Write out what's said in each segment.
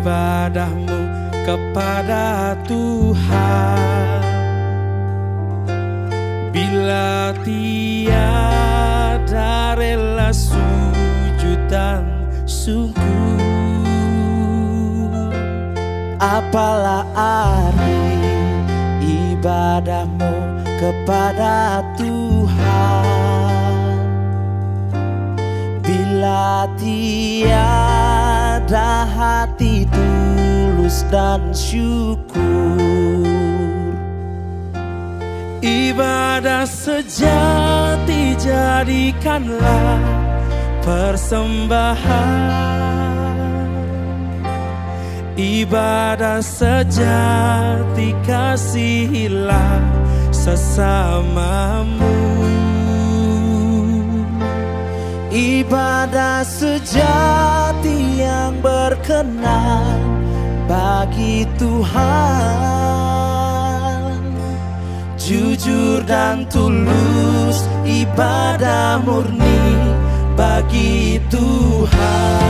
ibadahmu kepada Tuhan. Bila tiada rela sujud dan syukur, apalah arti ibadahmu kepada Tuhan. Bila tiada hati tulus dan syukur, ibadah sejati jadikanlah persembahan. Ibadah sejati kasihilah sesamamu. ibadah sejati yang berkenan bagi Tuhan. Jujur dan tulus, ibadah murni bagi Tuhan.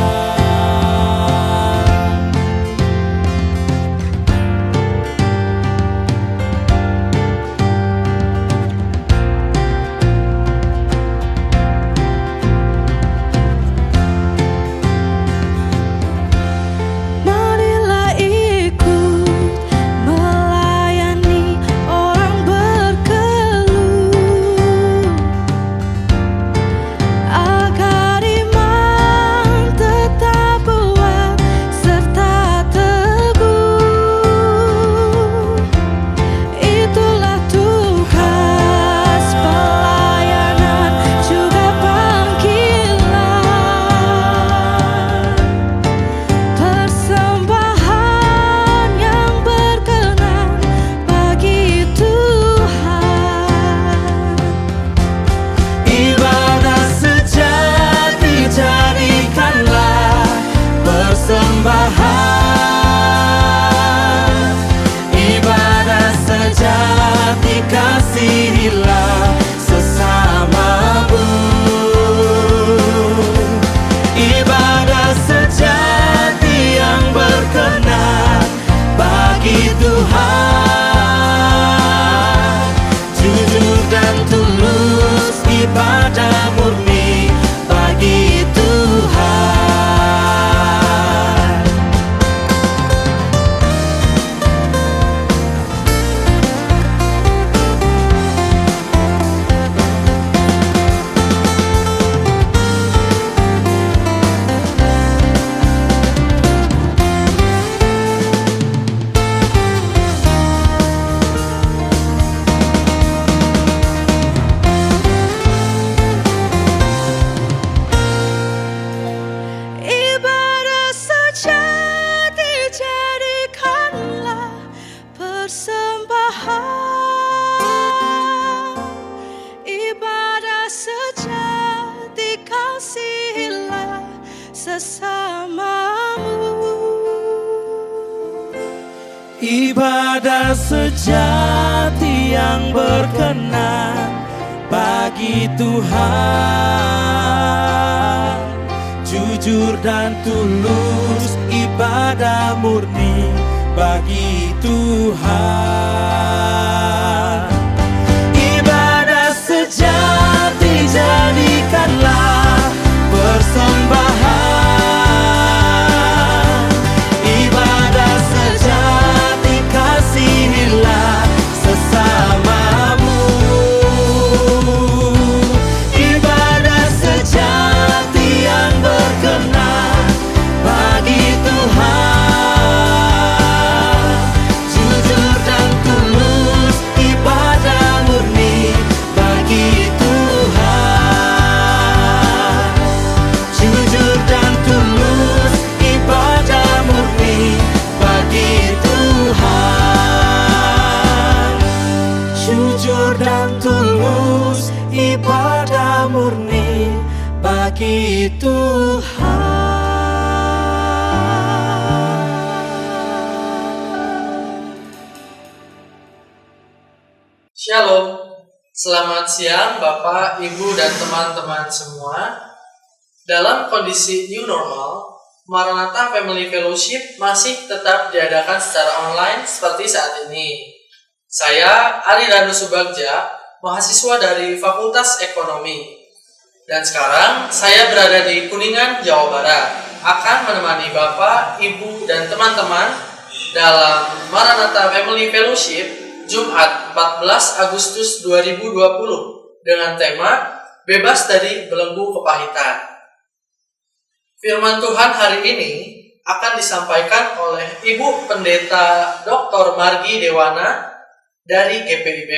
Ibadah sejati kasihilah sesamamu. Ibadah sejati yang berkenan bagi Tuhan. Jujur dan tulus, ibadah murni bagi Tuhan. Ibadah sejati yang berkenan bagi Tuhan. Jujur dan tulus, ibadah murni bagi Tuhan. Ibadah sejati jadikanlah persembahan. Ibadah sejati kasihilah sesamamu. Ibadah sejati yang berkenan bagi Tuhan. Jujur dan tulus, ibadah murni bagi Tuhan. Jujur dan tulus, ibadah murni bagi Tuhan. Jujur dan tulus, ibadah murni bagi Tuhan. Shalom, selamat siang Bapak, Ibu, dan teman-teman semua. Dalam kondisi new normal, Maranatha Family Fellowship masih tetap diadakan secara online seperti saat ini. Saya Ari Danu Subagja, mahasiswa dari Fakultas Ekonomi. Dan sekarang saya berada di Kuningan, Jawa Barat, akan menemani Bapak, Ibu, dan teman-teman dalam Maranatha Family Fellowship Jumat 14 Agustus 2020 dengan tema Bebas dari Belenggu Kepahitan. Firman Tuhan hari ini akan disampaikan oleh Ibu Pendeta Dr. Margi Dewana dari GPIB.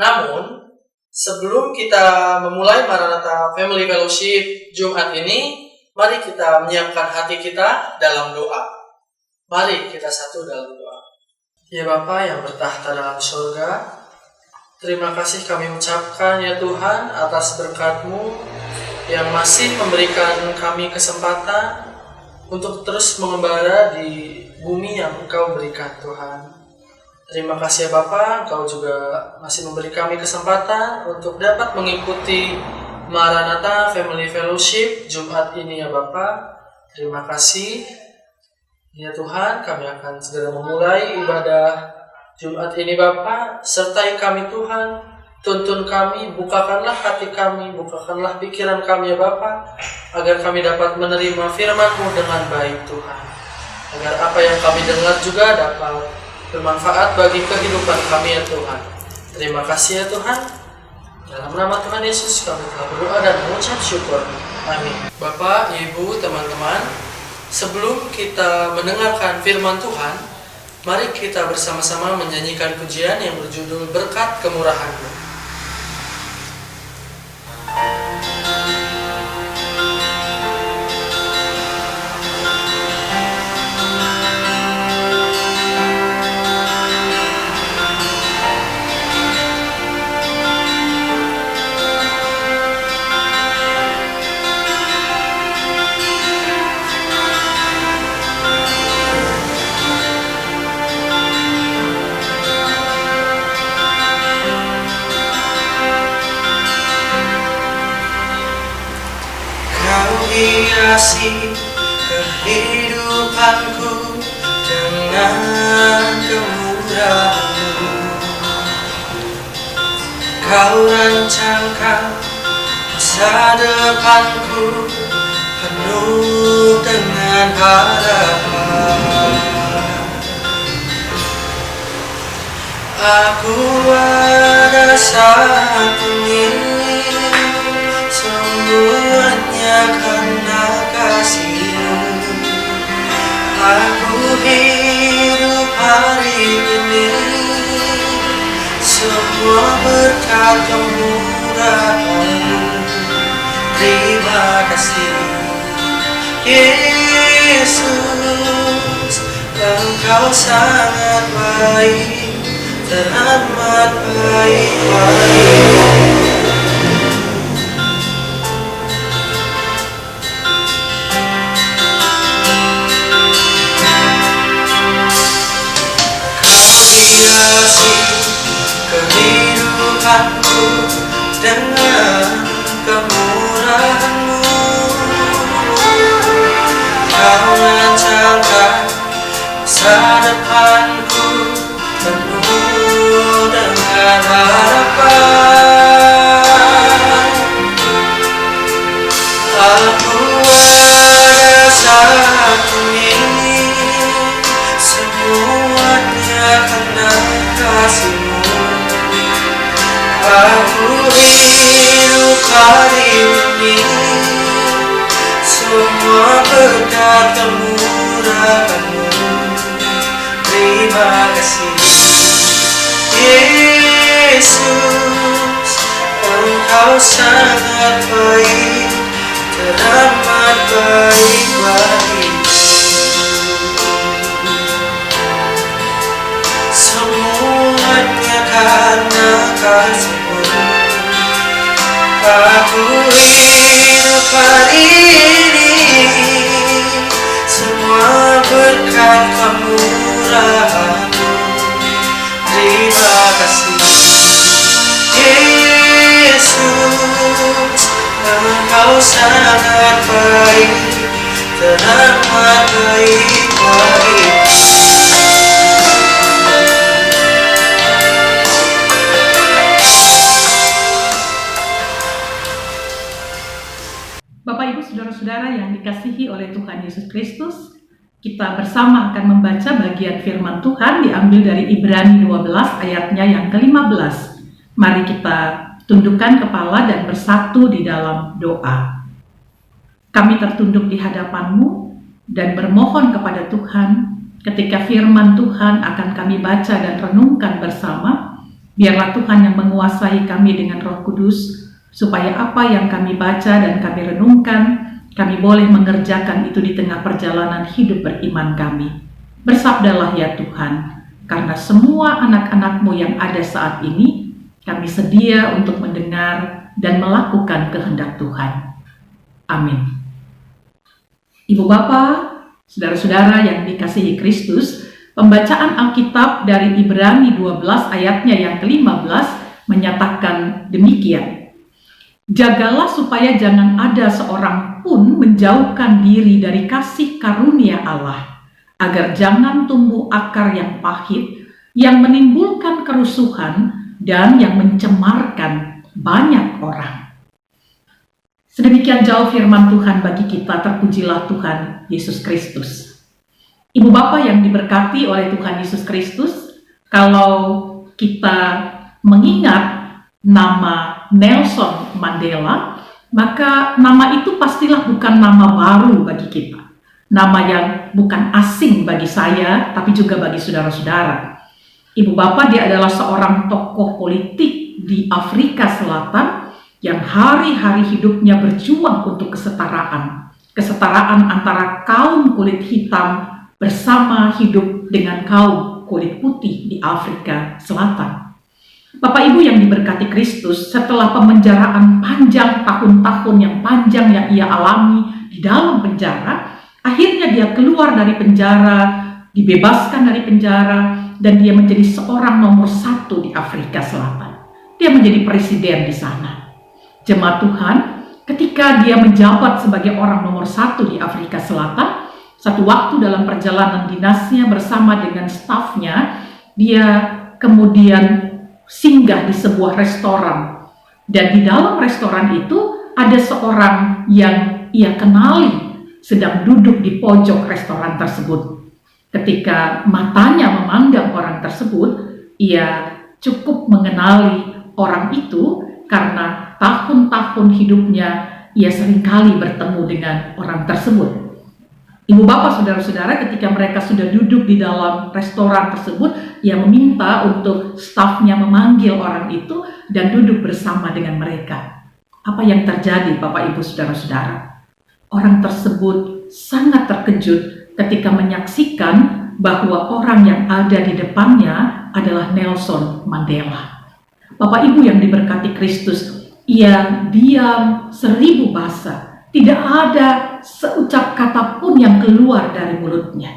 Namun, sebelum kita memulai Maranatha Family Fellowship Jumat ini, mari kita menyiapkan hati kita dalam doa. Mari kita satu dalam doa. Ya Bapa yang bertahta dalam surga, terima kasih kami ucapkan ya Tuhan atas berkat-Mu yang masih memberikan kami kesempatan untuk terus mengembara di bumi yang Engkau berikan Tuhan. Terima kasih ya Bapa, Engkau juga masih memberi kami kesempatan untuk dapat mengikuti Maranatha Family Fellowship Jumat ini ya Bapa. Terima kasih. Ya Tuhan, kami akan segera memulai ibadah Jumat ini Bapa. Sertai kami Tuhan. Tuntun kami, bukakanlah hati kami, bukakanlah pikiran kami ya Bapa, agar kami dapat menerima firman-Mu dengan baik Tuhan. Agar apa yang kami dengar juga dapat bermanfaat bagi kehidupan kami ya Tuhan. Terima kasih ya Tuhan. Dalam nama Tuhan Yesus kami telah berdoa dan mengucap syukur. Amin. Bapak, Ibu, teman-teman, sebelum kita mendengarkan firman Tuhan, mari kita bersama-sama menyanyikan pujian yang berjudul Berkat Kemurahan-Mu. Hiasi kehidupanku dengan kemurahan-Mu. Kau rancangkan masa depanku penuh dengan harapan. Aku ada satu milik, semuanya karena kasih-Mu. Aku hidup hari ini, semua berkat kemurahan-Mu. Terima kasih Yesus, Engkau sangat baik, teramat baik bagiku. Hiasi kehidupanku dengan kemurahan-Mu. Kau rancangkan masa depanku penuh dengan harapan. Aku ada satu milik, semuanya karena kasih-Mu. Aku hidup hari ini, semua berkat kemurahan-Mu. Terima kasih Yesus, Engkau sangat baik, teramat baik bagiku. Semuanya karena kasih-Mu. Aku hidup hari ini, semua berkat kemurahan-Mu. Terima kasih Yesus, Engkau sangat baik, menghargai lagi. Bapak Ibu Saudara-saudara yang dikasihi oleh Tuhan Yesus Kristus, kita bersama akan membaca bagian firman Tuhan diambil dari Ibrani 12 ayatnya yang ke-15. Mari kita tundukkan kepala dan bersatu di dalam doa. Kami tertunduk di hadapan-Mu dan bermohon kepada Tuhan ketika firman Tuhan akan kami baca dan renungkan bersama, biarlah Tuhan yang menguasai kami dengan Roh Kudus, supaya apa yang kami baca dan kami renungkan, kami boleh mengerjakan itu di tengah perjalanan hidup beriman kami. Bersabdalah ya Tuhan, karena semua anak-anak-Mu yang ada saat ini, kami sedia untuk mendengar dan melakukan kehendak Tuhan. Amin. Ibu Bapa, saudara-saudara yang dikasihi Kristus, pembacaan Alkitab dari Ibrani 12 ayatnya yang ke-15 menyatakan demikian. Jagalah supaya jangan ada seorang pun menjauhkan diri dari kasih karunia Allah, agar jangan tumbuh akar yang pahit, yang menimbulkan kerusuhan dan yang mencemarkan banyak orang. Sedemikian jauh firman Tuhan bagi kita, terpujilah Tuhan Yesus Kristus. Ibu Bapa yang diberkati oleh Tuhan Yesus Kristus, kalau kita mengingat nama Nelson Mandela, maka nama itu pastilah bukan nama baru bagi kita. Nama yang bukan asing bagi saya, tapi juga bagi saudara-saudara. Ibu Bapak, dia adalah seorang tokoh politik di Afrika Selatan yang hari-hari hidupnya berjuang untuk kesetaraan. Kesetaraan antara kaum kulit hitam bersama hidup dengan kaum kulit putih di Afrika Selatan. Bapak Ibu yang diberkati Kristus, setelah pemenjaraan panjang, tahun-tahun yang panjang yang ia alami di dalam penjara, akhirnya dia keluar dari penjara, dibebaskan dari penjara, dan dia menjadi seorang nomor 1 di Afrika Selatan. Dia menjadi presiden di sana. Jemaat Tuhan, ketika dia menjabat sebagai orang nomor 1 di Afrika Selatan, satu waktu dalam perjalanan dinasnya bersama dengan stafnya, dia kemudian singgah di sebuah restoran, dan di dalam restoran itu ada seorang yang ia kenali sedang duduk di pojok restoran tersebut. Ketika matanya memandang orang tersebut, ia cukup mengenali orang itu karena tahun-tahun hidupnya ia seringkali bertemu dengan orang tersebut. Ibu Bapak, saudara-saudara, ketika mereka sudah duduk di dalam restoran tersebut, ia meminta untuk stafnya memanggil orang itu dan duduk bersama dengan mereka. Apa yang terjadi, Bapak Ibu saudara-saudara? Orang tersebut sangat terkejut ketika menyaksikan bahwa orang yang ada di depannya adalah Nelson Mandela. Bapak Ibu yang diberkati Kristus, ia diam 1000 bahasa. Tidak ada seucap kata pun yang keluar dari mulutnya.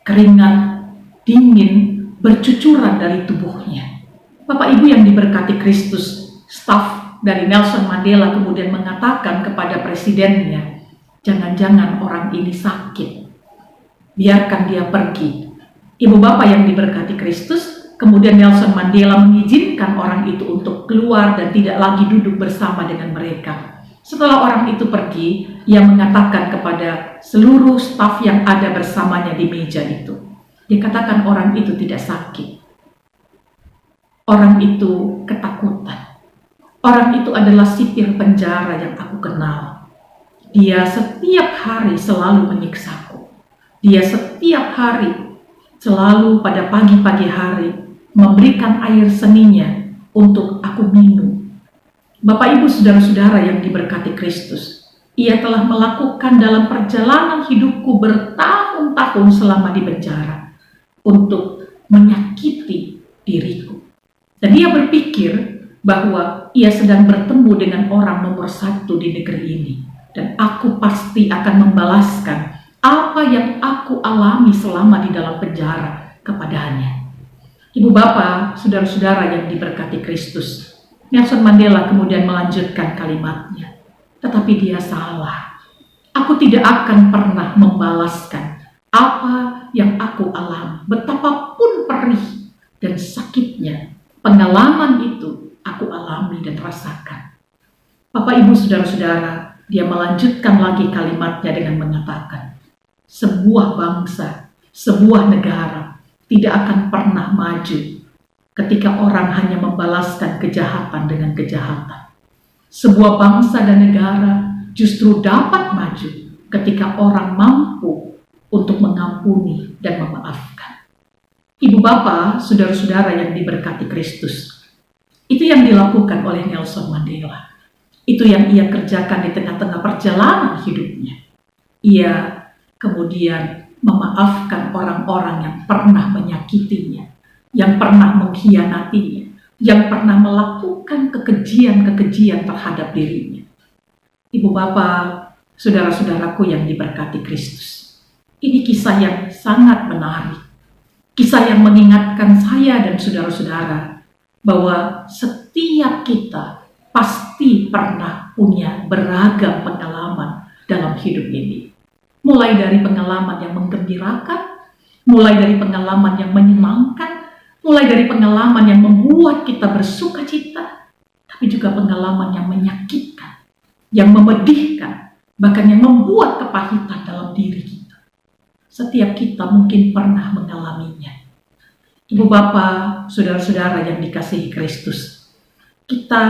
Keringat dingin bercucuran dari tubuhnya. Bapak Ibu yang diberkati Kristus, staf dari Nelson Mandela kemudian mengatakan kepada presidennya, jangan-jangan orang ini sakit, biarkan dia pergi. Ibu Bapak yang diberkati Kristus, kemudian Nelson Mandela mengizinkan orang itu untuk keluar dan tidak lagi duduk bersama dengan mereka. Setelah orang itu pergi, ia mengatakan kepada seluruh staf yang ada bersamanya di meja itu, dikatakan orang itu tidak sakit. Orang itu ketakutan. Orang itu adalah sipir penjara yang aku kenal. Dia setiap hari selalu menyiksaku. Dia setiap hari, selalu pada pagi-pagi hari, memberikan air seninya untuk aku minum. Bapak Ibu saudara-saudara yang diberkati Kristus, ia telah melakukan dalam perjalanan hidupku bertahun-tahun selama di penjara untuk menyakiti diriku. Dan ia berpikir bahwa ia sedang bertemu dengan orang nomor 1 di negeri ini. Dan aku pasti akan membalaskan apa yang aku alami selama di dalam penjara kepadanya. Ibu Bapak, saudara-saudara yang diberkati Kristus, Nelson Mandela kemudian melanjutkan kalimatnya. Tetapi dia salah. Aku tidak akan pernah membalaskan apa yang aku alami, betapapun perih dan sakitnya pengalaman itu aku alami dan rasakan. Bapak, Ibu, Saudara-saudara, dia melanjutkan lagi kalimatnya dengan mengatakan, sebuah bangsa, sebuah negara tidak akan pernah maju ketika orang hanya membalaskan kejahatan dengan kejahatan. Sebuah bangsa dan negara justru dapat maju ketika orang mampu untuk mengampuni dan memaafkan. Ibu bapak, saudara-saudara yang diberkati Kristus, itu yang dilakukan oleh Nelson Mandela. Itu yang ia kerjakan di tengah-tengah perjalanan hidupnya. Ia kemudian memaafkan orang-orang yang pernah menyakitinya, yang pernah mengkhianatinya, yang pernah melakukan kekejian-kekejian terhadap dirinya. Ibu bapak, saudara-saudaraku yang diberkati Kristus, ini kisah yang sangat menarik. Kisah yang mengingatkan saya dan saudara-saudara bahwa setiap kita pasti pernah punya beragam pengalaman dalam hidup ini. Mulai dari pengalaman yang menggembirakan, mulai dari pengalaman yang menyenangkan, mulai dari pengalaman yang membuat kita bersuka cita, tapi juga pengalaman yang menyakitkan, yang memedihkan, bahkan yang membuat kepahitan dalam diri kita. Setiap kita mungkin pernah mengalaminya. Ibu bapak, saudara-saudara yang dikasihi Kristus, kita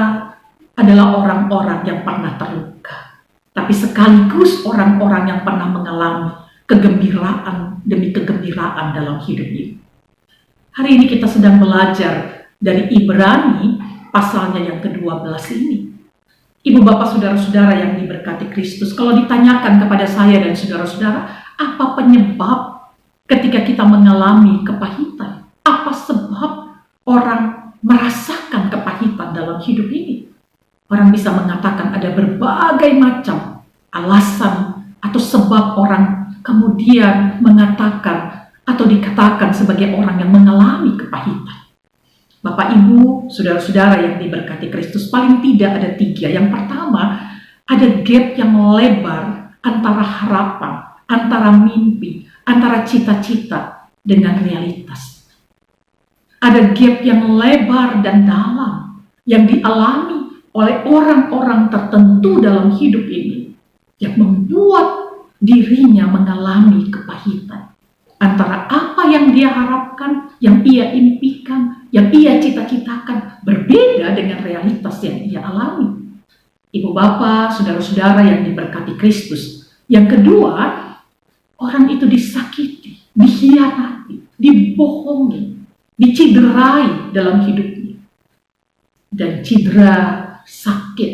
adalah orang-orang yang pernah terluka, tapi sekaligus orang-orang yang pernah mengalami kegembiraan demi kegembiraan dalam hidup ini. Hari ini kita sedang belajar dari Ibrani pasalnya yang ke-12 ini. Ibu bapak, saudara-saudara yang diberkati Kristus, kalau ditanyakan kepada saya dan saudara-saudara, apa penyebab ketika kita mengalami kepahitan? Apa sebab orang merasakan kepahitan dalam hidup ini? Orang bisa mengatakan ada berbagai macam alasan atau sebab orang kemudian mengatakan atau dikatakan sebagai orang yang mengalami kepahitan. Bapak, Ibu, saudara-saudara yang diberkati Kristus, paling tidak ada 3. Yang pertama, ada gap yang lebar antara harapan, antara mimpi, antara cita-cita dengan realitas. Ada gap yang lebar dan dalam yang dialami oleh orang-orang tertentu dalam hidup ini yang membuat dirinya mengalami kepahitan antara apa yang dia harapkan, yang ia impikan, yang ia cita-citakan berbeda dengan realitas yang ia alami. Ibu bapak, saudara-saudara yang diberkati Kristus. Yang kedua, orang itu disakiti, dikhianati, dibohongi, diciderai dalam hidupnya. Dan cedera, sakit,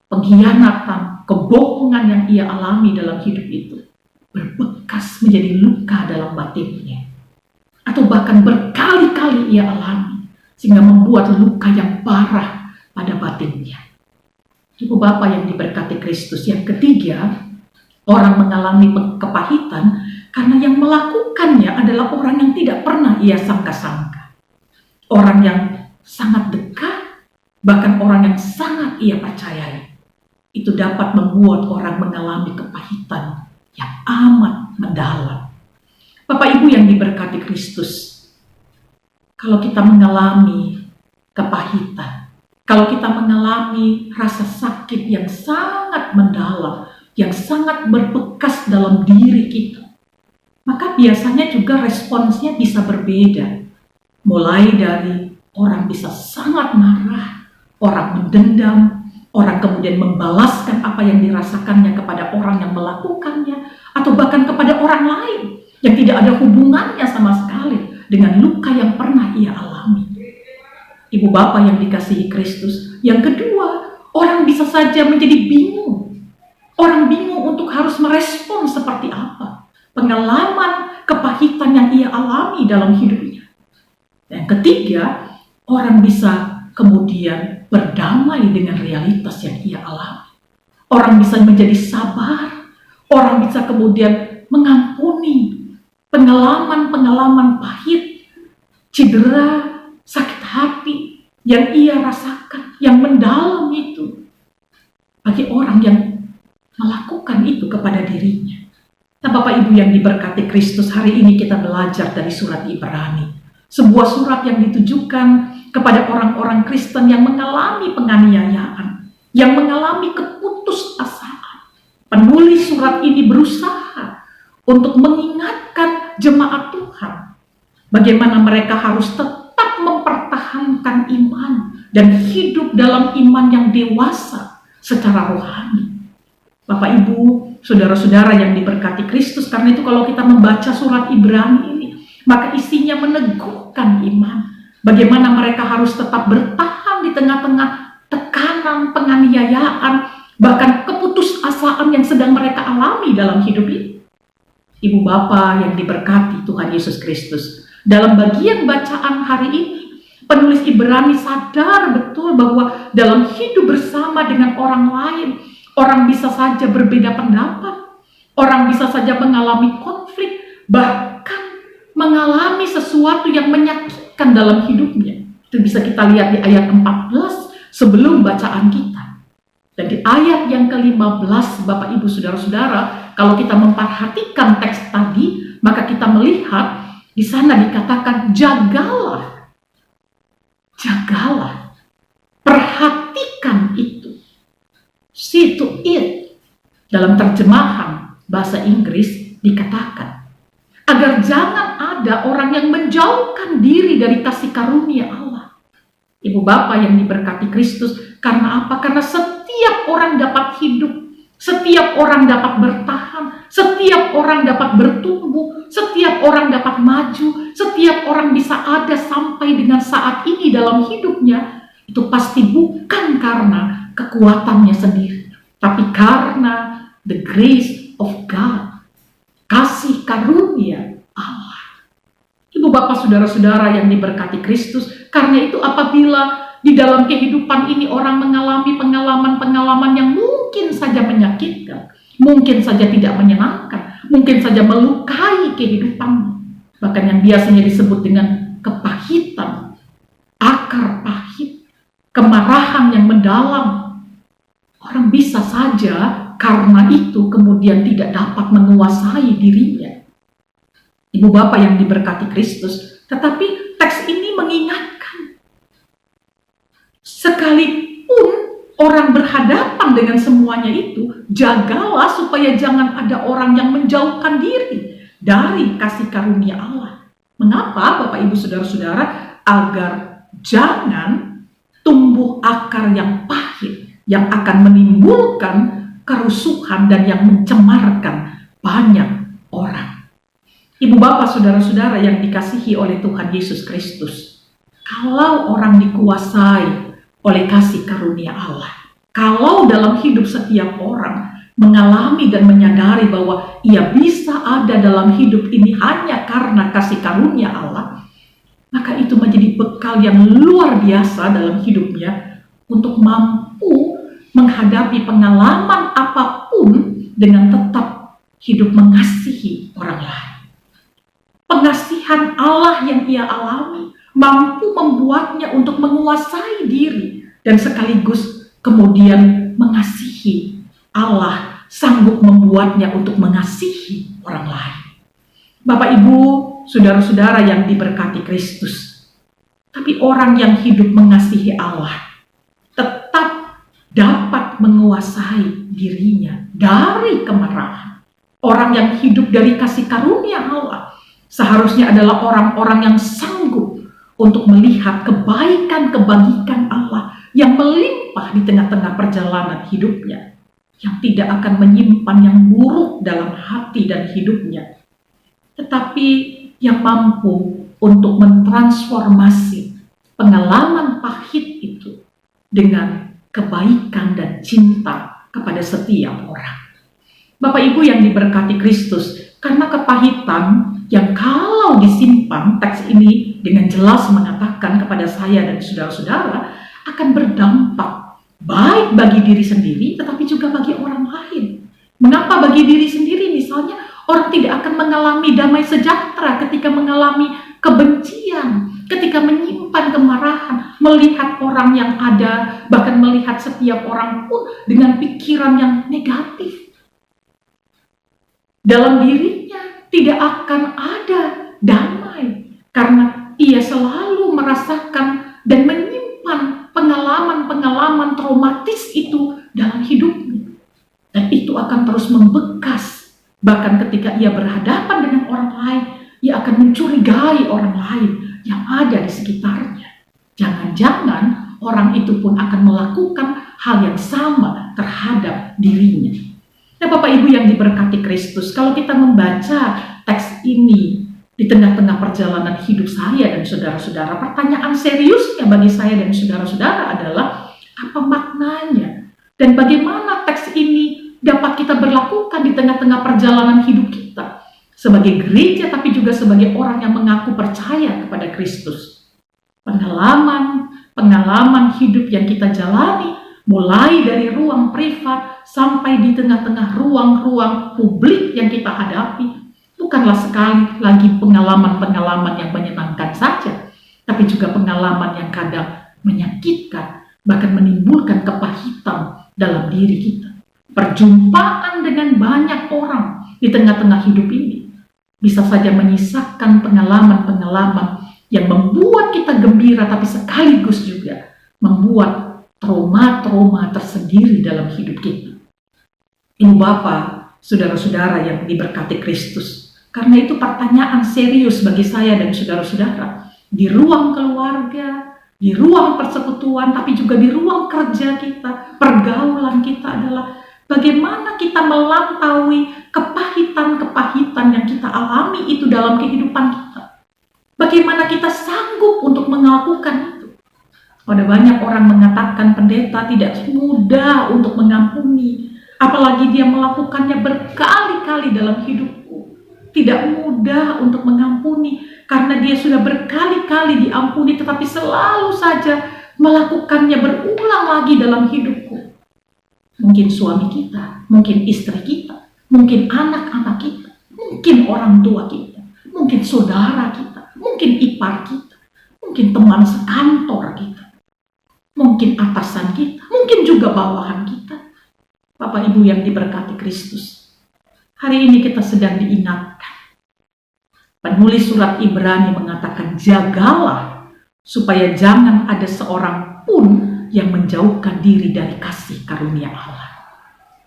pengkhianatan, kebohongan yang ia alami dalam hidup itu berbekas menjadi luka dalam batinnya, atau bahkan berkali-kali ia alami sehingga membuat luka yang parah pada batinnya. Ibu bapak yang diberkati Kristus, yang ketiga, orang mengalami kepahitan karena yang melakukannya adalah orang yang tidak pernah ia sangka-sangka, orang yang sangat dekat, bahkan orang yang sangat ia percayai. Itu dapat membuat orang mengalami kepahitan yang amat mendalam. Bapak Ibu yang diberkati Kristus, kalau kita mengalami kepahitan, kalau kita mengalami rasa sakit yang sangat mendalam, yang sangat berbekas dalam diri kita, maka biasanya juga responsnya bisa berbeda. Mulai dari orang bisa sangat marah, orang mendendam, orang kemudian membalaskan apa yang dirasakannya kepada orang yang melakukannya, atau bahkan kepada orang lain yang tidak ada hubungannya sama sekali dengan luka yang pernah ia alami. Ibu bapak yang dikasihi Kristus, yang kedua, orang bisa saja menjadi bingung. Orang bingung untuk harus merespon seperti apa pengalaman kepahitan yang ia alami dalam hidupnya. Dan ketiga, orang bisa kemudian berdamai dengan realitas yang ia alami. Orang bisa menjadi sabar. Orang bisa kemudian mengampuni pengalaman-pengalaman pahit, cedera, sakit hati yang ia rasakan, yang mendalam itu. Bagi orang yang melakukan itu kepada dirinya. Nah, Bapak Ibu yang diberkati Kristus, hari ini kita belajar dari surat Ibrani. Sebuah surat yang ditujukan kepada orang-orang Kristen yang mengalami penganiayaan, yang mengalami keputusasaan. Penulis surat ini berusaha untuk mengingatkan jemaat Tuhan bagaimana mereka harus tetap mempertahankan iman dan hidup dalam iman yang dewasa secara rohani. Bapak Ibu, saudara-saudara yang diberkati Kristus, karena itu kalau kita membaca surat Ibrani ini, maka isinya meneguhkan iman. Bagaimana mereka harus tetap bertahan di tengah-tengah tekanan, penganiayaan, bahkan keputusasaan yang sedang mereka alami dalam hidup ini. Ibu Bapa yang diberkati Tuhan Yesus Kristus, dalam bagian bacaan hari ini, penulis Ibrani sadar betul bahwa dalam hidup bersama dengan orang lain, orang bisa saja berbeda pendapat, orang bisa saja mengalami konflik, bahkan mengalami sesuatu yang menyakitkan dalam hidupnya. Itu bisa kita lihat di ayat 14 sebelum bacaan kita. Dan di ayat yang ke-15, Bapak Ibu Saudara-saudara, kalau kita memperhatikan teks tadi, maka kita melihat di sana dikatakan jagalah, perhatikan itu. See to it. Dalam terjemahan bahasa Inggris dikatakan agar jangan ada orang yang menjauhkan diri dari kasih karunia Allah. Ibu Bapa yang diberkati Kristus, karena apa? Karena setiap orang dapat hidup, setiap orang dapat bertahan, setiap orang dapat bertumbuh, setiap orang dapat maju, setiap orang bisa ada sampai dengan saat ini dalam hidupnya, itu pasti bukan karena kekuatannya sendiri, tapi karena the grace of God, kasih karunia Allah. Ibu Bapak Saudara-saudara yang diberkati Kristus, karena itu apabila di dalam kehidupan ini orang mengalami pengalaman-pengalaman yang mungkin saja menyakitkan, mungkin saja tidak menyenangkan, mungkin saja melukai kehidupan, bahkan yang biasanya disebut dengan kepahitan, akar pahit, kemarahan yang mendalam, orang bisa saja karena itu kemudian tidak dapat menguasai dirinya. Ibu Bapak yang diberkati Kristus, tetapi teks ini mengingatkan, sekalipun orang berhadapan dengan semuanya itu, jagalah supaya jangan ada orang yang menjauhkan diri dari kasih karunia Allah. Mengapa Bapak Ibu Saudara-saudara? Agar jangan tumbuh akar yang pahit, yang akan menimbulkan kerusuhan dan yang mencemarkan banyak orang. Ibu Bapak Saudara-saudara yang dikasihi oleh Tuhan Yesus Kristus, kalau orang dikuasai oleh kasih karunia Allah, kalau dalam hidup setiap orang mengalami dan menyadari bahwa ia bisa ada dalam hidup ini hanya karena kasih karunia Allah, maka itu menjadi bekal yang luar biasa dalam hidupnya untuk mampu menghadapi pengalaman apapun dengan tetap hidup mengasihi orang lain. Pengasihan Allah yang ia alami mampu membuatnya untuk menguasai diri dan sekaligus kemudian mengasihi. Allah sanggup membuatnya untuk mengasihi orang lain. Bapak Ibu, saudara-saudara yang diberkati Kristus, tapi orang yang hidup mengasihi Allah tetap dapat menguasai dirinya dari kemarahan. Orang yang hidup dari kasih karunia Allah seharusnya adalah orang-orang yang sanggup untuk melihat kebaikan-kebajikan Allah yang melimpah di tengah-tengah perjalanan hidupnya, yang tidak akan menyimpan yang buruk dalam hati dan hidupnya, tetapi yang mampu untuk mentransformasi pengalaman pahit itu dengan kebaikan dan cinta kepada setiap orang. Bapak Ibu yang diberkati Kristus, karena kepahitan yang kalau disimpan, teks ini dengan jelas mengatakan kepada saya dan saudara-saudara akan berdampak baik bagi diri sendiri tetapi juga bagi orang lain. Mengapa bagi diri sendiri? Misalnya orang tidak akan mengalami damai sejahtera ketika mengalami kebencian, ketika menyimpan kemarahan, melihat orang yang ada, bahkan melihat setiap orang pun dengan pikiran yang negatif. dalam dirinya tidak akan ada damai karena ia selalu merasakan dan menyimpan pengalaman-pengalaman traumatis itu dalam hidupnya. Dan itu akan terus membekas. Bahkan ketika ia berhadapan dengan orang lain, ia akan mencurigai orang lain yang ada di sekitarnya. Jangan-jangan orang itu pun akan melakukan hal yang sama terhadap dirinya. Nah, Bapak Ibu yang diberkati Kristus, kalau kita membaca teks ini di tengah-tengah perjalanan hidup saya dan saudara-saudara, pertanyaan seriusnya bagi saya dan saudara-saudara adalah apa maknanya? Dan bagaimana teks ini dapat kita berlakukan di tengah-tengah perjalanan hidup kita sebagai gereja, tapi juga sebagai orang yang mengaku percaya kepada Kristus. Pengalaman hidup yang kita jalani, mulai dari ruang privat sampai di tengah-tengah ruang-ruang publik yang kita hadapi, bukanlah sekali lagi pengalaman-pengalaman yang menyenangkan saja, tapi juga pengalaman yang kadang menyakitkan, bahkan menimbulkan kepahitan dalam diri kita. Perjumpaan dengan banyak orang di tengah-tengah hidup ini bisa saja menyisakan pengalaman-pengalaman yang membuat kita gembira, tapi sekaligus juga membuat trauma-trauma tersendiri dalam hidup kita. Ibu Bapak, saudara-saudara yang diberkati Kristus, karena itu pertanyaan serius bagi saya dan saudara-saudara di ruang keluarga, di ruang persekutuan, tapi juga di ruang kerja kita, pergaulan kita adalah bagaimana kita melampaui kepahitan-kepahitan yang kita alami itu dalam kehidupan kita. Bagaimana kita sanggup untuk melakukan itu. Ada banyak orang mengatakan pendeta tidak mudah untuk mengampuni, apalagi dia melakukannya berkali-kali dalam hidupku. Tidak mudah untuk mengampuni karena dia sudah berkali-kali diampuni, tetapi selalu saja melakukannya berulang lagi dalam hidupku. Mungkin suami kita, mungkin istri kita, mungkin anak-anak kita, mungkin orang tua kita, mungkin saudara kita, mungkin ipar kita, mungkin teman sekantor kita, mungkin atasan kita, mungkin juga bawahan kita. Bapak Ibu yang diberkati Kristus, hari ini kita sedang diingatkan. Penulis surat Ibrani mengatakan, jagalah supaya jangan ada seorang pun yang menjauhkan diri dari kasih karunia Allah.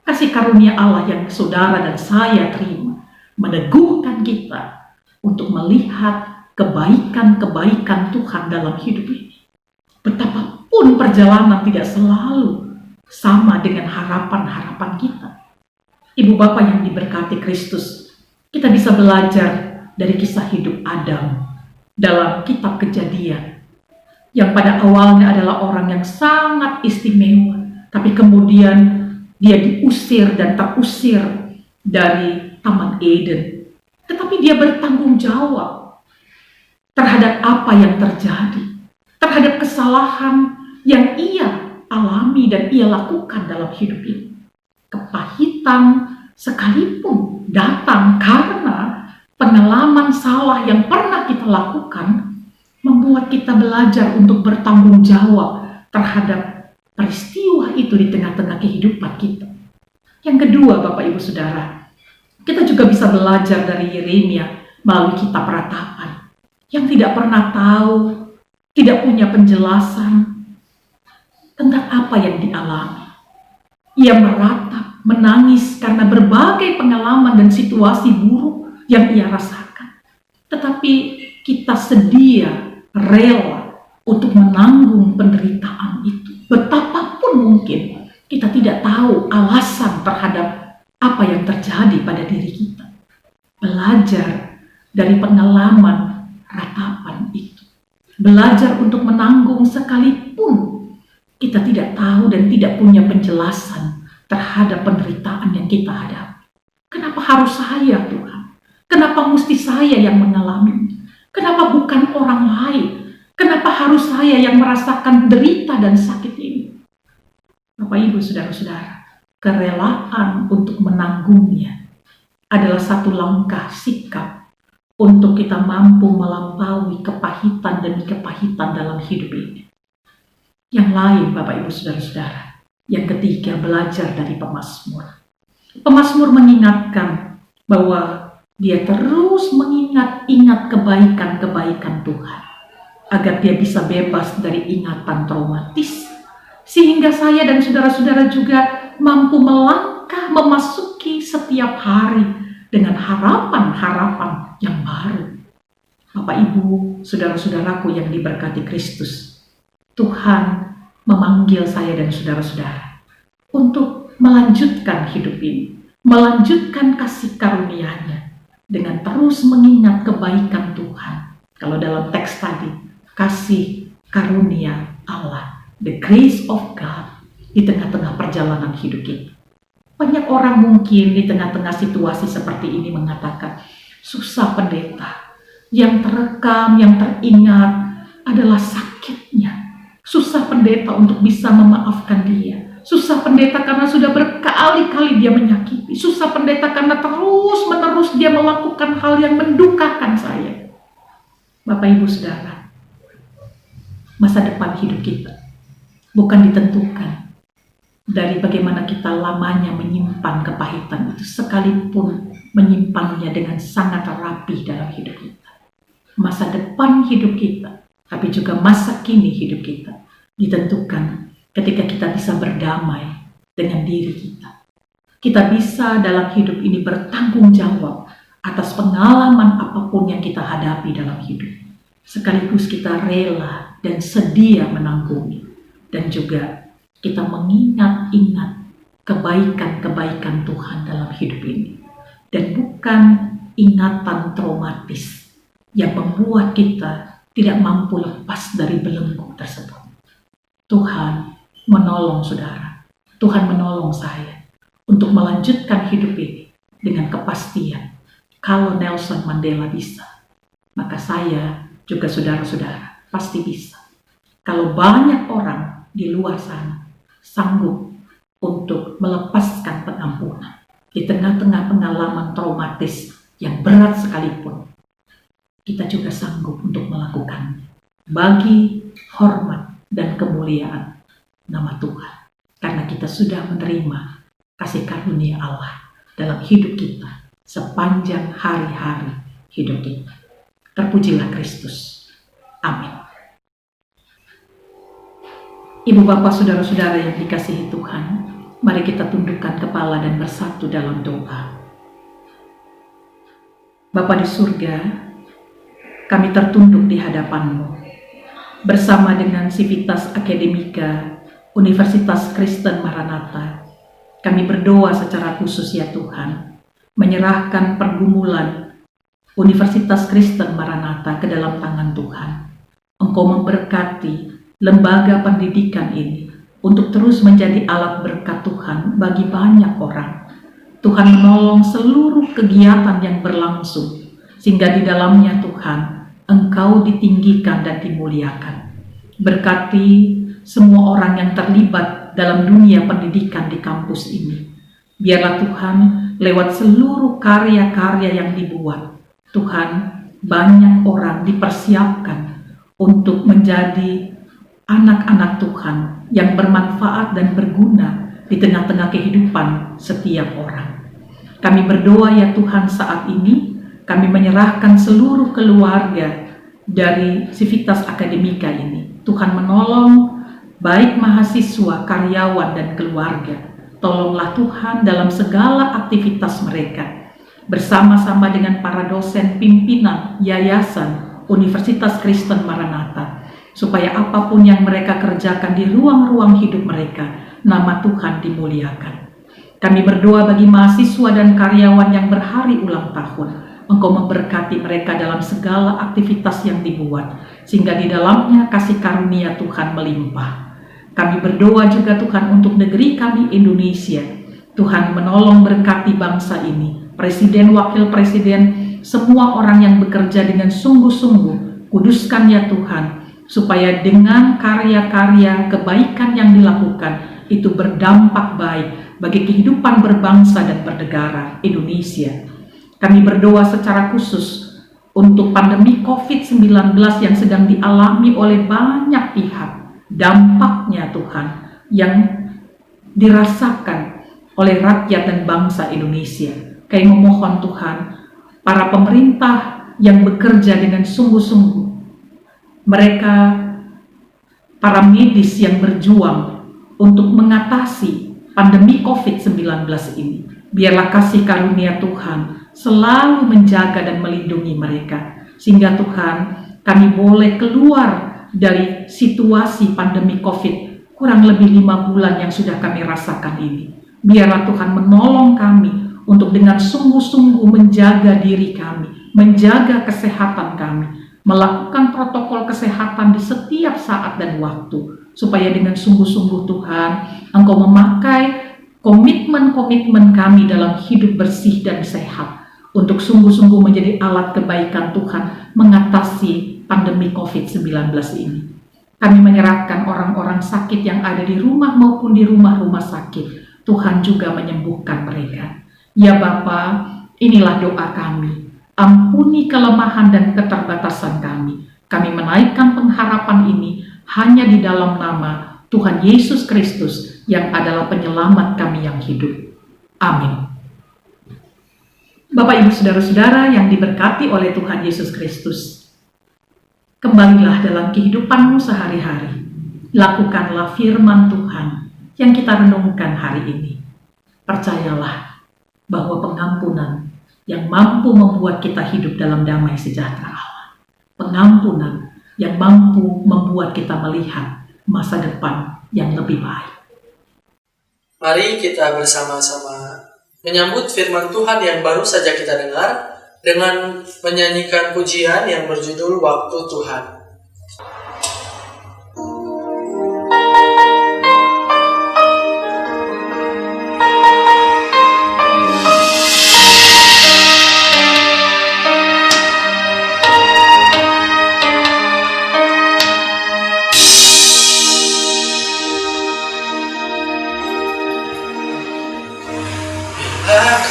Kasih karunia Allah yang saudara dan saya terima meneguhkan kita untuk melihat kebaikan-kebaikan Tuhan dalam hidup ini. Betapapun perjalanan tidak selalu sama dengan harapan-harapan kita. Ibu Bapak yang diberkati Kristus, kita bisa belajar dari kisah hidup Adam dalam kitab Kejadian, yang pada awalnya adalah orang yang sangat istimewa, tapi kemudian dia diusir dan terusir dari Taman Eden. Tetapi dia bertanggung jawab terhadap apa yang terjadi, terhadap kesalahan yang ia alami dan ia lakukan dalam hidup ini. Kepahitan sekalipun datang karena pengalaman salah yang pernah kita lakukan, membuat kita belajar untuk bertanggung jawab terhadap peristiwa itu di tengah-tengah kehidupan kita. Yang kedua, Bapak Ibu Saudara, kita juga bisa belajar dari Yeremia melalui kitab Ratapan, yang tidak pernah tahu, tidak punya penjelasan tentang apa yang dialami. Ia meratap, menangis karena berbagai pengalaman dan situasi buruk yang ia rasakan. Tetapi kita sedia, rela untuk menanggung penderitaan itu. Betapapun mungkin kita tidak tahu alasan terhadap apa yang terjadi pada diri kita. Belajar dari pengalaman ratapan itu. Belajar untuk menanggung sekalipun kita tidak tahu dan tidak punya penjelasan terhadap penderitaan yang kita hadapi. Kenapa harus saya, Tuhan? Kenapa mesti saya yang mengalaminya? Kenapa bukan orang lain? Kenapa harus saya yang merasakan derita dan sakit ini? Bapak Ibu saudara-saudara, kerelaan untuk menanggungnya adalah satu langkah sikap untuk kita mampu melampaui kepahitan demi kepahitan dalam hidup ini. Yang lain, Bapak Ibu saudara-saudara, yang ketiga, belajar dari pemazmur. Pemazmur mengingatkan bahwa dia terus mengingat-ingat kebaikan-kebaikan Tuhan, agar dia bisa bebas dari ingatan traumatis, sehingga saya dan saudara-saudara juga mampu melangkah memasuki setiap hari dengan harapan-harapan yang baru. Bapak, Ibu, saudara-saudaraku yang diberkati Kristus, Tuhan memanggil saya dan saudara-saudara untuk melanjutkan hidup ini, melanjutkan kasih karunia-Nya dengan terus mengingat kebaikan Tuhan. Kalau dalam teks tadi, kasih karunia Allah, the grace of God, di tengah-tengah perjalanan hidup kita. Banyak orang mungkin di tengah-tengah situasi seperti ini mengatakan, susah pendeta. Yang terekam, yang teringat adalah sakitnya. Susah pendeta untuk bisa memaafkan dia. Susah pendeta karena sudah berkali-kali dia menyakiti. Susah pendeta karena terus-menerus dia melakukan hal yang mendukakan saya. Bapak, Ibu, Saudara, masa depan hidup kita bukan ditentukan dari bagaimana kita lamanya menyimpan kepahitan itu, sekalipun menyimpannya dengan sangat rapi dalam hidup kita. Masa depan hidup kita, tapi juga masa kini hidup kita ditentukan ketika kita bisa berdamai dengan diri kita. Kita bisa dalam hidup ini bertanggung jawab atas pengalaman apapun yang kita hadapi dalam hidup. Sekaligus kita rela dan sedia menanggungi. Dan juga kita mengingat-ingat kebaikan-kebaikan Tuhan dalam hidup ini. Dan bukan ingatan traumatis yang membuat kita tidak mampu lepas dari belenggu tersebut. Tuhan menolong saudara, Tuhan menolong saya untuk melanjutkan hidup ini dengan kepastian. Kalau Nelson Mandela bisa, maka saya juga saudara-saudara pasti bisa. Kalau banyak orang di luar sana sanggup untuk melepaskan pengampunan di tengah-tengah pengalaman traumatis yang berat sekalipun, kita juga sanggup untuk melakukannya bagi hormat dan kemuliaan nama Tuhan, karena kita sudah menerima kasih karunia Allah dalam hidup kita sepanjang hari-hari hidup kita. Terpujilah Kristus. Amin. Ibu, bapak, saudara-saudara yang dikasihi Tuhan, mari kita tundukkan kepala dan bersatu dalam doa. Bapa di surga, kami tertunduk di hadapan-Mu bersama dengan Civitas Akademika Universitas Kristen Maranatha. Kami berdoa secara khusus ya Tuhan, menyerahkan pergumulan Universitas Kristen Maranatha ke dalam tangan Tuhan. Engkau memberkati lembaga pendidikan ini untuk terus menjadi alat berkat Tuhan bagi banyak orang. Tuhan menolong seluruh kegiatan yang berlangsung, sehingga di dalamnya Tuhan, Engkau ditinggikan dan dimuliakan. Berkati semua orang yang terlibat dalam dunia pendidikan di kampus ini. Biarlah Tuhan, lewat seluruh karya-karya yang dibuat, Tuhan, banyak orang dipersiapkan untuk menjadi anak-anak Tuhan yang bermanfaat dan berguna di tengah-tengah kehidupan setiap orang. Kami berdoa ya Tuhan, saat ini kami menyerahkan seluruh keluarga dari Civitas Akademika ini. Tuhan menolong baik mahasiswa, karyawan, dan keluarga. Tolonglah Tuhan dalam segala aktivitas mereka, bersama-sama dengan para dosen pimpinan Yayasan Universitas Kristen Maranatha, supaya apapun yang mereka kerjakan di ruang-ruang hidup mereka, nama Tuhan dimuliakan. Kami berdoa bagi mahasiswa dan karyawan yang berhari ulang tahun. Engkau memberkati mereka dalam segala aktivitas yang dibuat, sehingga di dalamnya kasih karunia Tuhan melimpah. Kami berdoa juga Tuhan untuk negeri kami Indonesia. Tuhan menolong berkati bangsa ini, presiden, wakil presiden, semua orang yang bekerja dengan sungguh-sungguh. Kuduskan ya Tuhan, supaya dengan karya-karya kebaikan yang dilakukan itu berdampak baik bagi kehidupan berbangsa dan bernegara Indonesia. Kami berdoa secara khusus untuk pandemi COVID-19 yang sedang dialami oleh banyak pihak. Dampaknya Tuhan yang dirasakan oleh rakyat dan bangsa Indonesia. Kami memohon Tuhan, para pemerintah yang bekerja dengan sungguh-sungguh, mereka para medis yang berjuang untuk mengatasi pandemi COVID-19 ini. Biarlah kasih karunia Tuhan selalu menjaga dan melindungi mereka, sehingga Tuhan, kami boleh keluar dari situasi pandemi COVID kurang lebih 5 bulan yang sudah kami rasakan ini. Biarlah Tuhan menolong kami untuk dengan sungguh-sungguh menjaga diri kami, menjaga kesehatan kami, melakukan protokol kesehatan di setiap saat dan waktu, supaya dengan sungguh-sungguh Tuhan, Engkau memakai komitmen-komitmen kami dalam hidup bersih dan sehat, untuk sungguh-sungguh menjadi alat kebaikan Tuhan mengatasi pandemi COVID-19 ini. Kami menyerahkan orang-orang sakit yang ada di rumah maupun di rumah-rumah sakit. Tuhan juga menyembuhkan mereka. Ya Bapa, inilah doa kami. Ampuni kelemahan dan keterbatasan kami. Kami menaikkan pengharapan ini hanya di dalam nama Tuhan Yesus Kristus yang adalah penyelamat kami yang hidup. Amin. Bapak, Ibu, Saudara-saudara yang diberkati oleh Tuhan Yesus Kristus, kembalilah dalam kehidupanmu sehari-hari. Lakukanlah firman Tuhan yang kita renungkan hari ini. Percayalah bahwa pengampunan yang mampu membuat kita hidup dalam damai sejahtera Allah. Pengampunan yang mampu membuat kita melihat masa depan yang lebih baik. Mari kita bersama-sama menyambut firman Tuhan yang baru saja kita dengar dengan menyanyikan pujian yang berjudul Waktu Tuhan.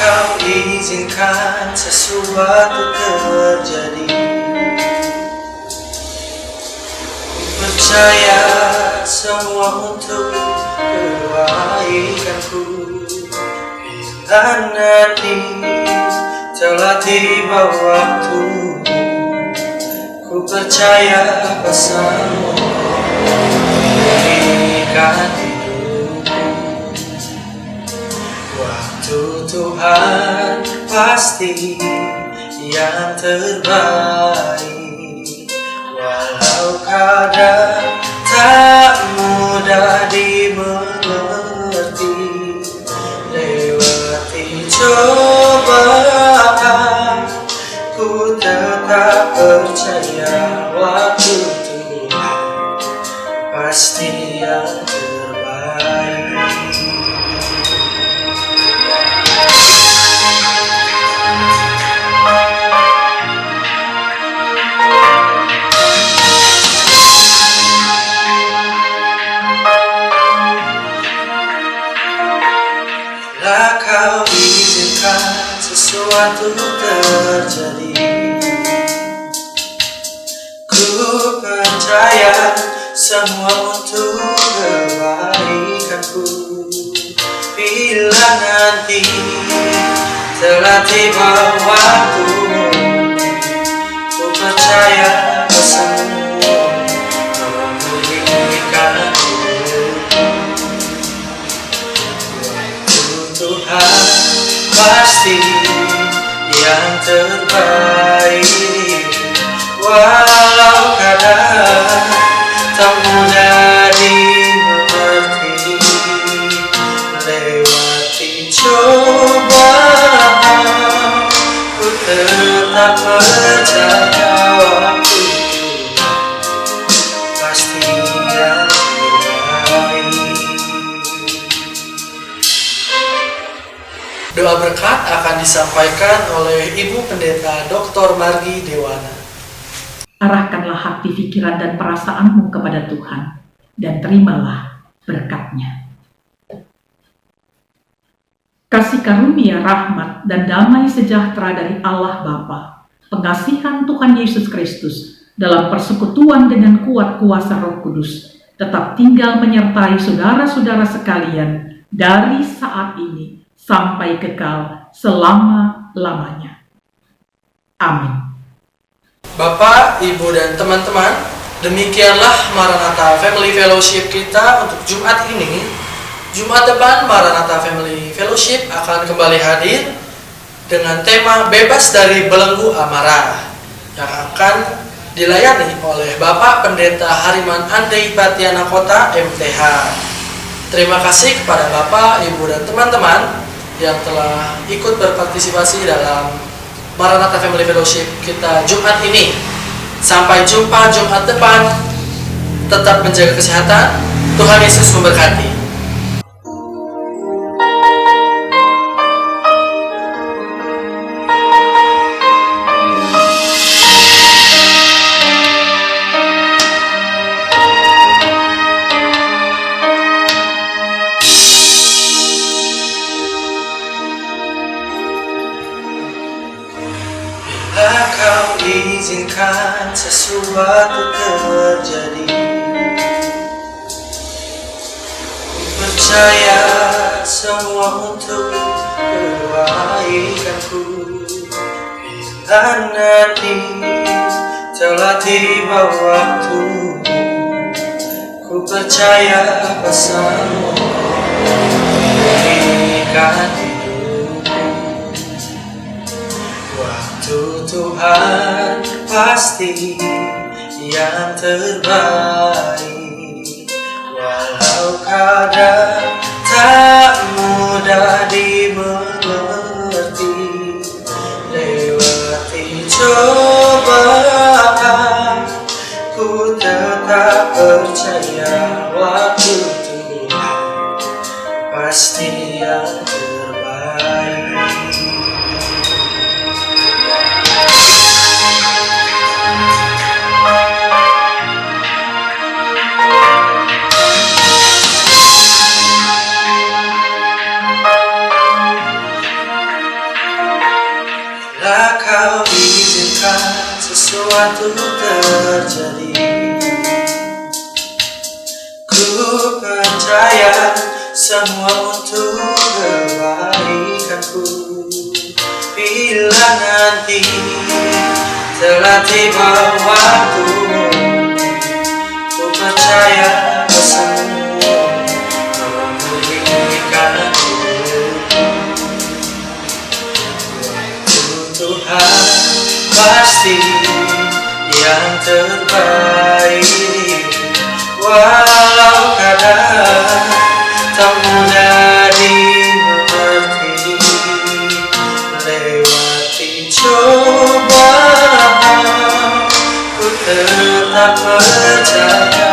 Kau izinkan sesuatu terjadi, percaya semua untuk kebaikanku. Bila nanti telah tiba waktu, ku percaya pesanmu berikan Tuhan pasti yang terbaik. Walau kadang tak mudah dimengerti, lewati cobaan, ku tetap percaya waktu Tuhan pasti yang terbaik. Kau izinkan sesuatu terjadi, ku percaya semua untuk kebaikanku. Bila nanti telah tiba waktu, ku percaya pesanmu memulihkan Tuhan pasti yang terbaik. Walau kadang tak mudah dimengerti, lewati cobaan, ku tetap percaya waktu Tuhan pasti yang terbaik. Doa berkat akan disampaikan oleh Ibu Pendeta Dr. Margi Dewana. Arahkanlah hati, pikiran, dan perasaanmu kepada Tuhan, dan terimalah berkat-Nya. Kasih karunia, rahmat, dan damai sejahtera dari Allah Bapa, pengasihan Tuhan Yesus Kristus, dalam persekutuan dengan kuat kuasa Roh Kudus, tetap tinggal menyertai saudara-saudara sekalian dari saat ini sampai kekal selama-lamanya. Amin. Bapak, Ibu, dan teman-teman, demikianlah Maranatha Family Fellowship kita untuk Jumat ini. Jumat depan Maranatha Family Fellowship akan kembali hadir dengan tema Bebas dari Belenggu Amarah yang akan dilayani oleh Bapak Pendeta Hariman Andri Batiana Kota MTH. Terima kasih kepada Bapak, Ibu, dan teman-teman yang telah ikut berpartisipasi dalam Maranatha Family Fellowship kita Jumat ini. Sampai jumpa Jumat depan. Tetap menjaga kesehatan. Tuhan Yesus memberkati. Bila kau izinkan sesuatu terjadi, ku percaya semua untuk kebaikanku. Bila nanti telah tiba waktu, ku percaya pesanmu berikan Tuhan pasti yang terbaik. Walau kadang tak mudah dimengerti, lewati cobaan, ku tetap percaya waktu Tuhan pasti yang terbaik. Bila kau izinkan sesuatu terjadi, ku percaya semua untuk kebaikanku. Bila nanti telah tiba waktu, ku percaya pesanmu memulihkanku. Tuhan pasti yang terbaik. Walau kadang tak mudah dimengerti, lewati cobaan, ku tetap percaya